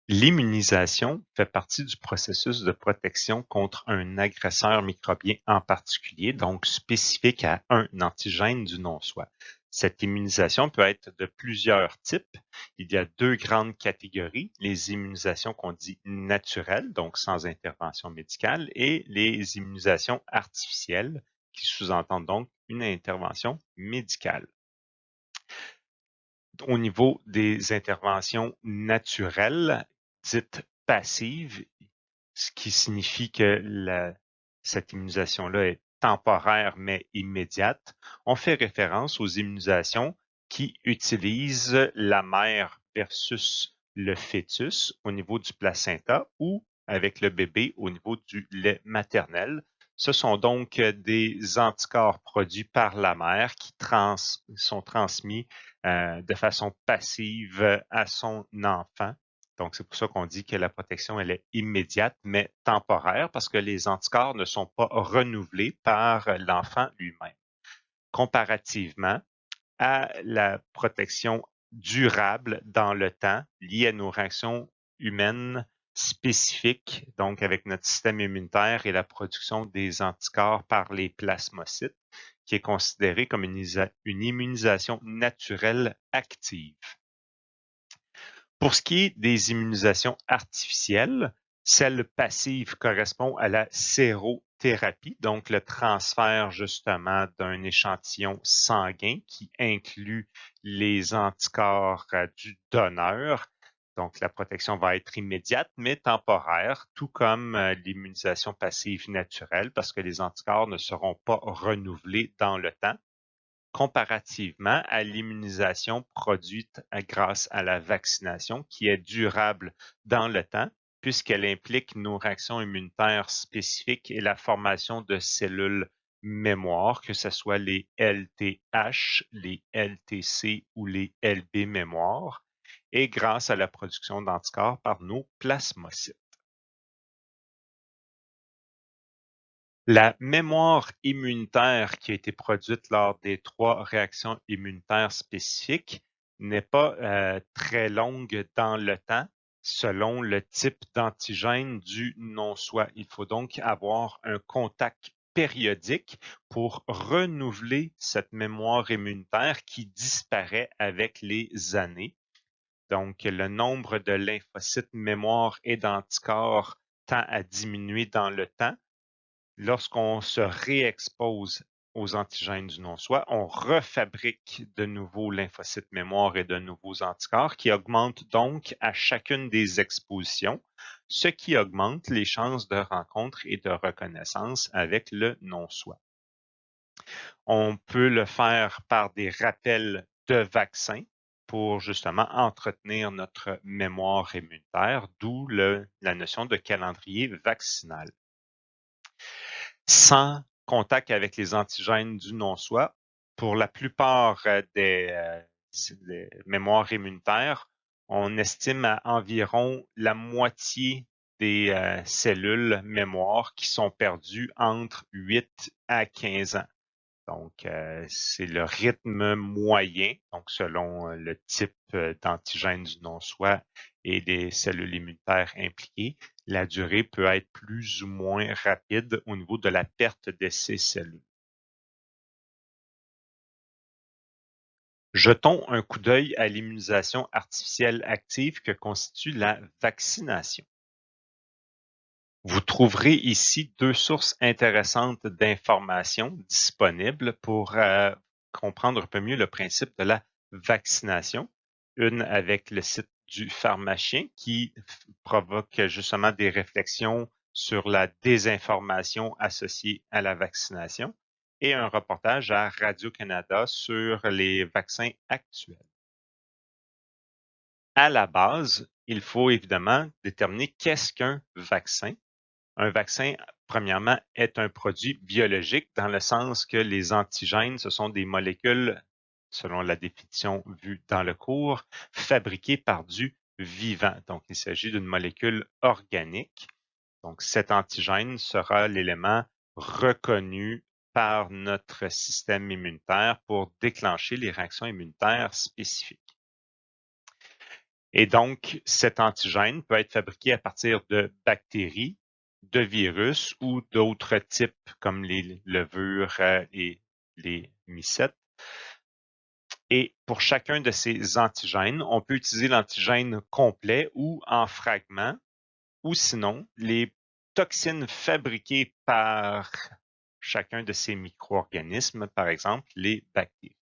L'immunisation fait partie du processus de protection contre un agresseur microbien en particulier, donc spécifique à un antigène du non-soi. Cette immunisation peut être de plusieurs types. Il y a deux grandes catégories, les immunisations qu'on dit naturelles, donc sans intervention médicale, et les immunisations artificielles, qui sous-entendent donc une intervention médicale. Au niveau des interventions naturelles, dites passives, ce qui signifie que cette immunisation-là est temporaire mais immédiate, on fait référence aux immunisations qui utilisent la mère versus le fœtus au niveau du placenta ou avec le bébé au niveau du lait maternel. Ce sont donc des anticorps produits par la mère qui sont transmis de façon passive à son enfant. Donc, c'est pour ça qu'on dit que la protection, elle est immédiate, mais temporaire, parce que les anticorps ne sont pas renouvelés par l'enfant lui-même. Comparativement à la protection durable dans le temps liée à nos réactions humaines spécifiques, donc avec notre système immunitaire et la production des anticorps par les plasmocytes, qui est considérée comme une immunisation naturelle active. Pour ce qui est des immunisations artificielles, celle passive correspond à la sérothérapie, donc le transfert justement d'un échantillon sanguin qui inclut les anticorps du donneur. Donc la protection va être immédiate mais temporaire, tout comme l'immunisation passive naturelle parce que les anticorps ne seront pas renouvelés dans le temps comparativement à l'immunisation produite grâce à la vaccination, qui est durable dans le temps, puisqu'elle implique nos réactions immunitaires spécifiques et la formation de cellules mémoire, que ce soit les LTH, les LTC ou les LB mémoire, et grâce à la production d'anticorps par nos plasmocytes. La mémoire immunitaire qui a été produite lors des 3 réactions immunitaires spécifiques n'est pas très longue dans le temps selon le type d'antigène du non-soi. Il faut donc avoir un contact périodique pour renouveler cette mémoire immunitaire qui disparaît avec les années. Donc, le nombre de lymphocytes mémoire et d'anticorps tend à diminuer dans le temps. Lorsqu'on se réexpose aux antigènes du non-soi, on refabrique de nouveaux lymphocytes mémoire et de nouveaux anticorps qui augmentent donc à chacune des expositions, ce qui augmente les chances de rencontre et de reconnaissance avec le non-soi. On peut le faire par des rappels de vaccins pour justement entretenir notre mémoire immunitaire, d'où la notion de calendrier vaccinal. Sans contact avec les antigènes du non-soi, pour la plupart des mémoires immunitaires, on estime à environ la moitié des cellules mémoire qui sont perdues entre 8 à 15 ans. Donc, c'est le rythme moyen, donc selon le type d'antigène du non-soi et des cellules immunitaires impliquées, la durée peut être plus ou moins rapide au niveau de la perte de ces cellules. Jetons un coup d'œil à l'immunisation artificielle active que constitue la vaccination. Vous trouverez ici 2 sources intéressantes d'informations disponibles pour comprendre un peu mieux le principe de la vaccination. Une avec le site du pharmacien qui provoque justement des réflexions sur la désinformation associée à la vaccination et un reportage à Radio-Canada sur les vaccins actuels. À la base, il faut évidemment déterminer qu'est-ce qu'un vaccin. Un vaccin, premièrement, est un produit biologique dans le sens que les antigènes, ce sont des molécules, selon la définition vue dans le cours, fabriquées par du vivant. Donc, il s'agit d'une molécule organique. Donc, cet antigène sera l'élément reconnu par notre système immunitaire pour déclencher les réactions immunitaires spécifiques. Et donc, cet antigène peut être fabriqué à partir de bactéries, de virus ou d'autres types comme les levures et les mycètes. Et pour chacun de ces antigènes, on peut utiliser l'antigène complet ou en fragments, ou sinon les toxines fabriquées par chacun de ces micro-organismes, par exemple les bactéries.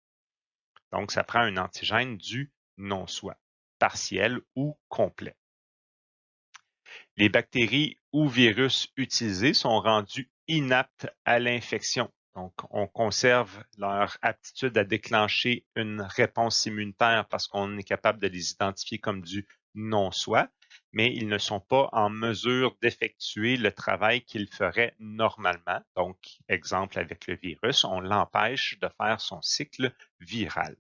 Donc, ça prend un antigène du non-soi, partiel ou complet. Les bactéries ou virus utilisés sont rendus inaptes à l'infection. Donc, on conserve leur aptitude à déclencher une réponse immunitaire parce qu'on est capable de les identifier comme du non-soi, mais ils ne sont pas en mesure d'effectuer le travail qu'ils feraient normalement. Donc, exemple avec le virus, on l'empêche de faire son cycle viral.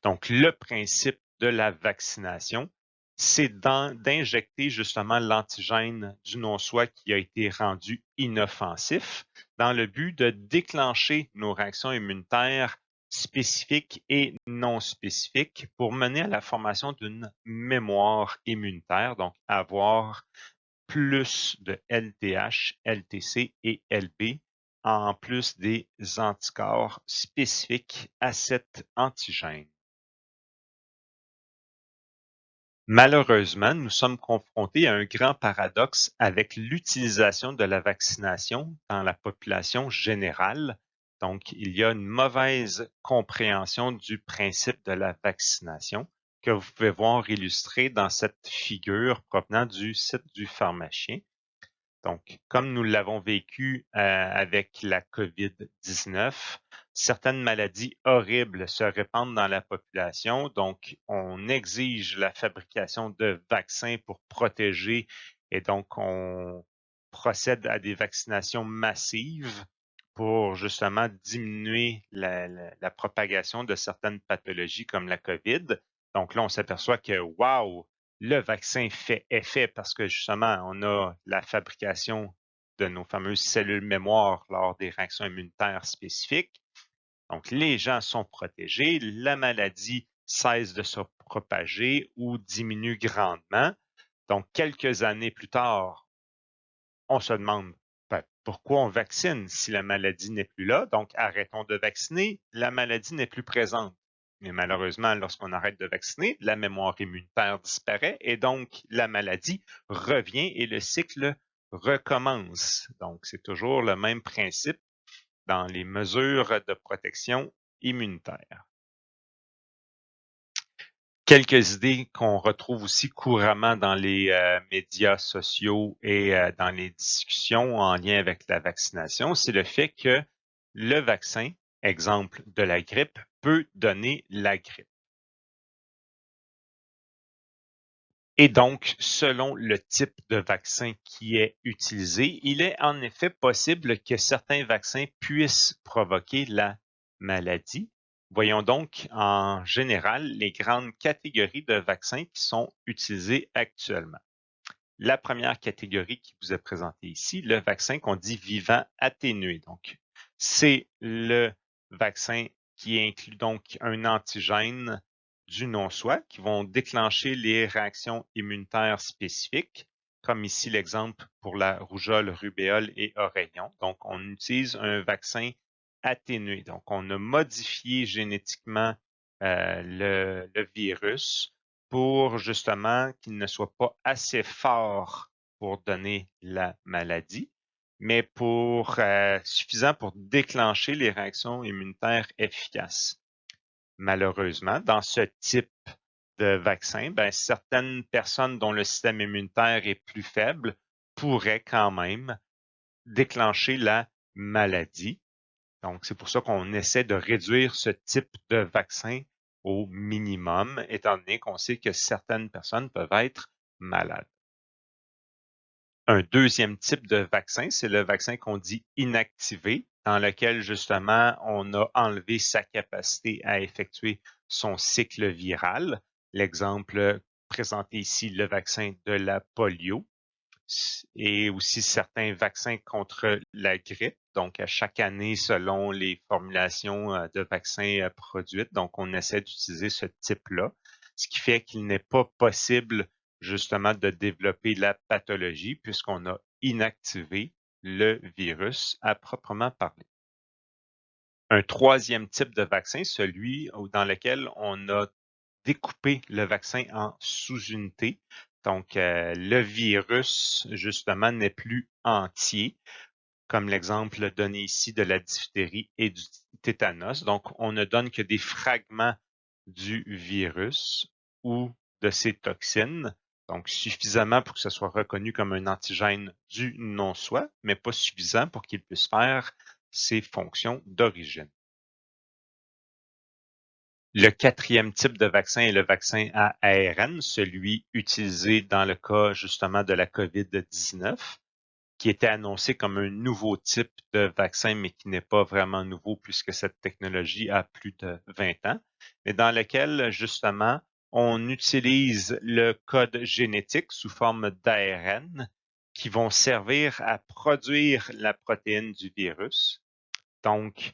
Donc, le principe de la vaccination, c'est d'injecter justement l'antigène du non-soi qui a été rendu inoffensif dans le but de déclencher nos réactions immunitaires spécifiques et non spécifiques pour mener à la formation d'une mémoire immunitaire, donc avoir plus de LDH, LTC et LB en plus des anticorps spécifiques à cet antigène. Malheureusement, nous sommes confrontés à un grand paradoxe avec l'utilisation de la vaccination dans la population générale. Donc, il y a une mauvaise compréhension du principe de la vaccination que vous pouvez voir illustré dans cette figure provenant du site du pharmacien. Donc, comme nous l'avons vécu avec la COVID-19, certaines maladies horribles se répandent dans la population. Donc, on exige la fabrication de vaccins pour protéger et donc on procède à des vaccinations massives pour justement diminuer la propagation de certaines pathologies comme la COVID. Donc là, on s'aperçoit que, wow, le vaccin fait effet parce que justement, on a la fabrication de nos fameuses cellules mémoire lors des réactions immunitaires spécifiques. Donc, les gens sont protégés, la maladie cesse de se propager ou diminue grandement. Donc, quelques années plus tard, on se demande pourquoi on vaccine si la maladie n'est plus là. Donc, arrêtons de vacciner, la maladie n'est plus présente. Mais malheureusement, lorsqu'on arrête de vacciner, la mémoire immunitaire disparaît et donc la maladie revient et le cycle recommence. Donc, c'est toujours le même principe dans les mesures de protection immunitaire. Quelques idées qu'on retrouve aussi couramment dans les médias sociaux et dans les discussions en lien avec la vaccination, c'est le fait que le vaccin, exemple de la grippe, peut donner la grippe. Et donc, selon le type de vaccin qui est utilisé, il est en effet possible que certains vaccins puissent provoquer la maladie. Voyons donc en général les grandes catégories de vaccins qui sont utilisés actuellement. La première catégorie qui vous est présentée ici, le vaccin qu'on dit vivant atténué. Donc, c'est le vaccin qui inclut donc un antigène du non-soi qui vont déclencher les réactions immunitaires spécifiques, comme ici l'exemple pour la rougeole, rubéole et oreillon. Donc, on utilise un vaccin atténué. Donc, on a modifié génétiquement le virus pour justement qu'il ne soit pas assez fort pour donner la maladie, mais pour suffisant pour déclencher les réactions immunitaires efficaces. Malheureusement, dans ce type de vaccin, certaines personnes dont le système immunitaire est plus faible pourraient quand même déclencher la maladie. Donc, c'est pour ça qu'on essaie de réduire ce type de vaccin au minimum, étant donné qu'on sait que certaines personnes peuvent être malades. Un deuxième type de vaccin, c'est le vaccin qu'on dit inactivé, dans lequel justement on a enlevé sa capacité à effectuer son cycle viral. L'exemple présenté ici, le vaccin de la polio et aussi certains vaccins contre la grippe. Donc, à chaque année, selon les formulations de vaccins produites, donc on essaie d'utiliser ce type-là. ce qui fait qu'il n'est pas possible justement de développer la pathologie puisqu'on a inactivé le virus à proprement parler. Un troisième type de vaccin, celui dans lequel on a découpé le vaccin en sous-unités. Donc, le virus, justement, n'est plus entier, comme l'exemple donné ici de la diphtérie et du tétanos. Donc, on ne donne que des fragments du virus ou de ses toxines, donc suffisamment pour que ce soit reconnu comme un antigène du non-soi, mais pas suffisant pour qu'il puisse faire ses fonctions d'origine. Le quatrième type de vaccin est le vaccin à ARN, celui utilisé dans le cas justement de la COVID-19, qui était annoncé comme un nouveau type de vaccin, mais qui n'est pas vraiment nouveau puisque cette technologie a plus de 20 ans, mais dans lequel justement on utilise le code génétique sous forme d'ARN qui vont servir à produire la protéine du virus. Donc,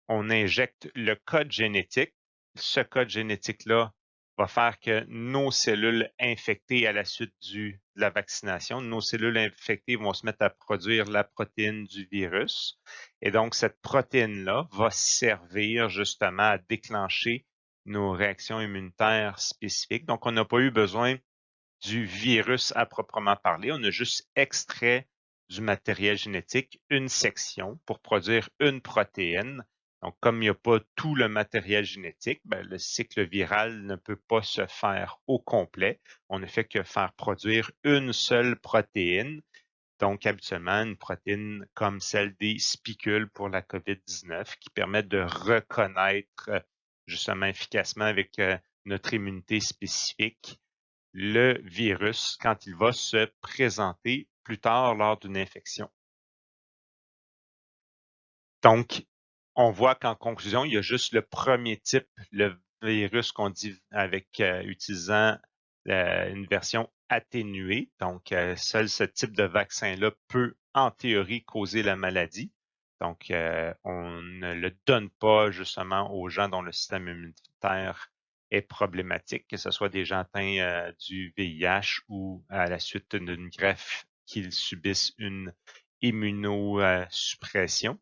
on injecte le code génétique. Ce code génétique-là va faire que nos cellules infectées à la suite de la vaccination, nos cellules infectées vont se mettre à produire la protéine du virus. Et donc, cette protéine-là va servir justement à déclencher nos réactions immunitaires spécifiques. Donc, on n'a pas eu besoin du virus à proprement parler. On a juste extrait du matériel génétique une section pour produire une protéine. Donc, comme il n'y a pas tout le matériel génétique, le cycle viral ne peut pas se faire au complet. On ne fait que faire produire une seule protéine. Donc, habituellement, une protéine comme celle des spicules pour la COVID-19 qui permet de reconnaître justement efficacement avec notre immunité spécifique le virus quand il va se présenter plus tard lors d'une infection. Donc, on voit qu'en conclusion, il y a juste le premier type, le virus qu'on dit avec utilisant une version atténuée. Donc, seul ce type de vaccin-là peut, en théorie, causer la maladie. Donc, on ne le donne pas justement aux gens dont le système immunitaire est problématique, que ce soit des gens atteints du VIH ou à la suite d'une greffe qu'ils subissent une immunosuppression.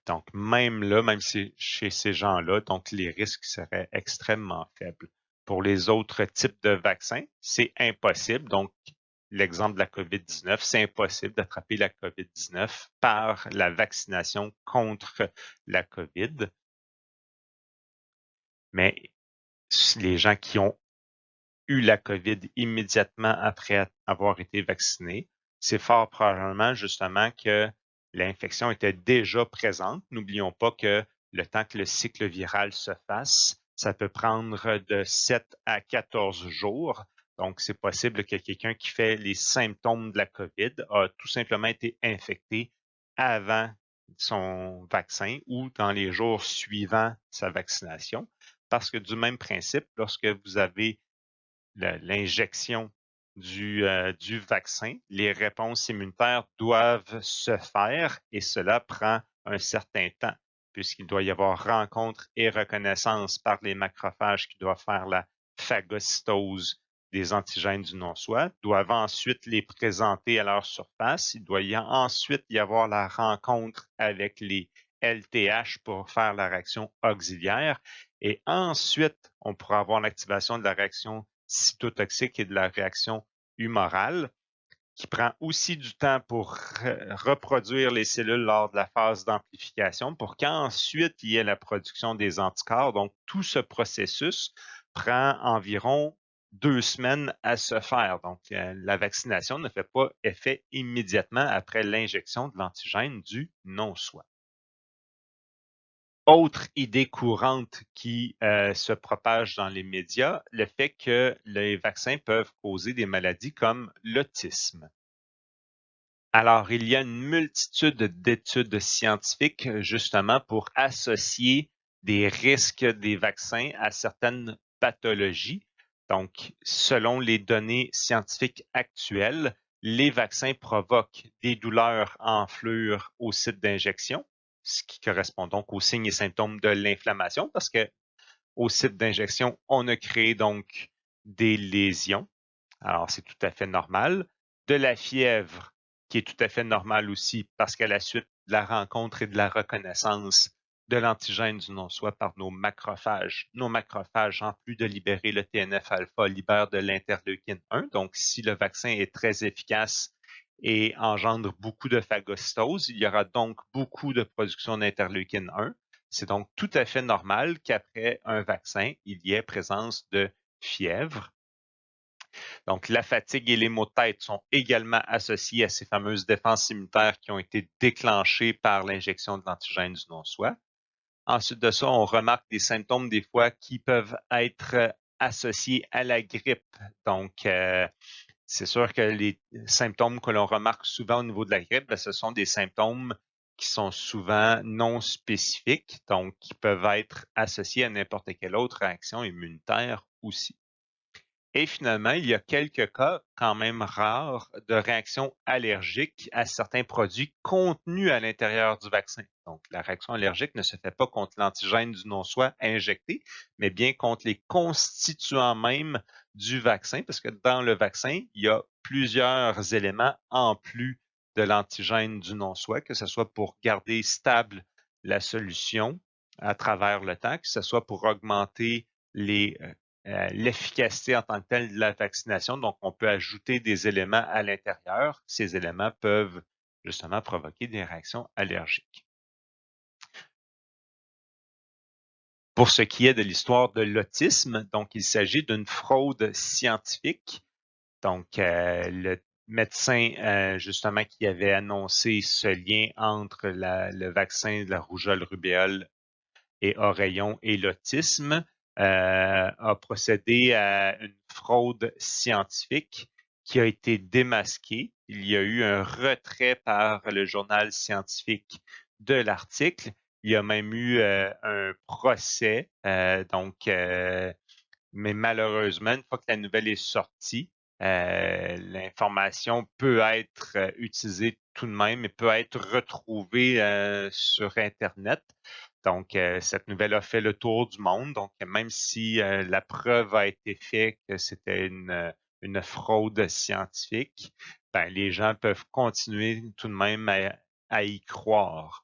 Donc, même là, même chez ces gens-là, donc les risques seraient extrêmement faibles. Pour les autres types de vaccins, c'est impossible. Donc, l'exemple de la COVID-19, c'est impossible d'attraper la COVID-19 par la vaccination contre la COVID. Mais les gens qui ont eu la COVID immédiatement après avoir été vaccinés, c'est fort probablement justement que l'infection était déjà présente. N'oublions pas que le temps que le cycle viral se fasse, ça peut prendre de 7 à 14 jours. Donc, c'est possible que quelqu'un qui fait les symptômes de la COVID a tout simplement été infecté avant son vaccin ou dans les jours suivant sa vaccination. Parce que du même principe, lorsque vous avez l'injection du vaccin, les réponses immunitaires doivent se faire et cela prend un certain temps puisqu'il doit y avoir rencontre et reconnaissance par les macrophages qui doivent faire la phagocytose des antigènes du non-soi, doivent ensuite les présenter à leur surface. Il doit ensuite y avoir la rencontre avec les LTH pour faire la réaction auxiliaire. Et ensuite, on pourra avoir l'activation de la réaction cytotoxique et de la réaction humorale, qui prend aussi du temps pour reproduire les cellules lors de la phase d'amplification pour qu'ensuite il y ait la production des anticorps. Donc, tout ce processus prend environ 2 semaines à se faire. Donc, la vaccination ne fait pas effet immédiatement après l'injection de l'antigène du non-soi. Autre idée courante qui se propage dans les médias, le fait que les vaccins peuvent causer des maladies comme l'autisme. Alors, il y a une multitude d'études scientifiques justement pour associer des risques des vaccins à certaines pathologies. Donc, selon les données scientifiques actuelles, les vaccins provoquent des douleurs en enflure au site d'injection, ce qui correspond donc aux signes et symptômes de l'inflammation, parce que au site d'injection, on a créé donc des lésions. Alors, c'est tout à fait normal. De la fièvre, qui est tout à fait normale aussi, parce qu'à la suite de la rencontre et de la reconnaissance de l'antigène du non-soi par nos macrophages, en plus de libérer le TNF-alpha, libèrent de l'interleukine 1. Donc, si le vaccin est très efficace et engendre beaucoup de phagocytose, il y aura donc beaucoup de production d'interleukine 1. C'est donc tout à fait normal qu'après un vaccin, il y ait présence de fièvre. Donc, la fatigue et les maux de tête sont également associés à ces fameuses défenses immunitaires qui ont été déclenchées par l'injection de l'antigène du non-soi. Ensuite de ça, on remarque des symptômes des fois qui peuvent être associés à la grippe. Donc, c'est sûr que les symptômes que l'on remarque souvent au niveau de la grippe, ce sont des symptômes qui sont souvent non spécifiques, donc qui peuvent être associés à n'importe quelle autre réaction immunitaire aussi. Et finalement, il y a quelques cas quand même rares de réactions allergiques à certains produits contenus à l'intérieur du vaccin. Donc, la réaction allergique ne se fait pas contre l'antigène du non-soi injecté, mais bien contre les constituants même du vaccin, parce que dans le vaccin, il y a plusieurs éléments en plus de l'antigène du non-soi, que ce soit pour garder stable la solution à travers le temps, que ce soit pour augmenter l'efficacité en tant que telle de la vaccination. Donc, on peut ajouter des éléments à l'intérieur. Ces éléments peuvent justement provoquer des réactions allergiques. Pour ce qui est de l'histoire de l'autisme, donc il s'agit d'une fraude scientifique. Donc, le médecin, justement, qui avait annoncé ce lien entre le vaccin de la rougeole, rubéole et oreillon et l'autisme, a procédé à une fraude scientifique qui a été démasquée. Il y a eu un retrait par le journal scientifique de l'article. Il y a même eu un procès. Mais malheureusement, une fois que la nouvelle est sortie, l'information peut être utilisée tout de même et peut être retrouvée sur Internet. Donc, cette nouvelle a fait le tour du monde. Donc, même si la preuve a été faite que c'était une fraude scientifique, ben, les gens peuvent continuer tout de même à y croire.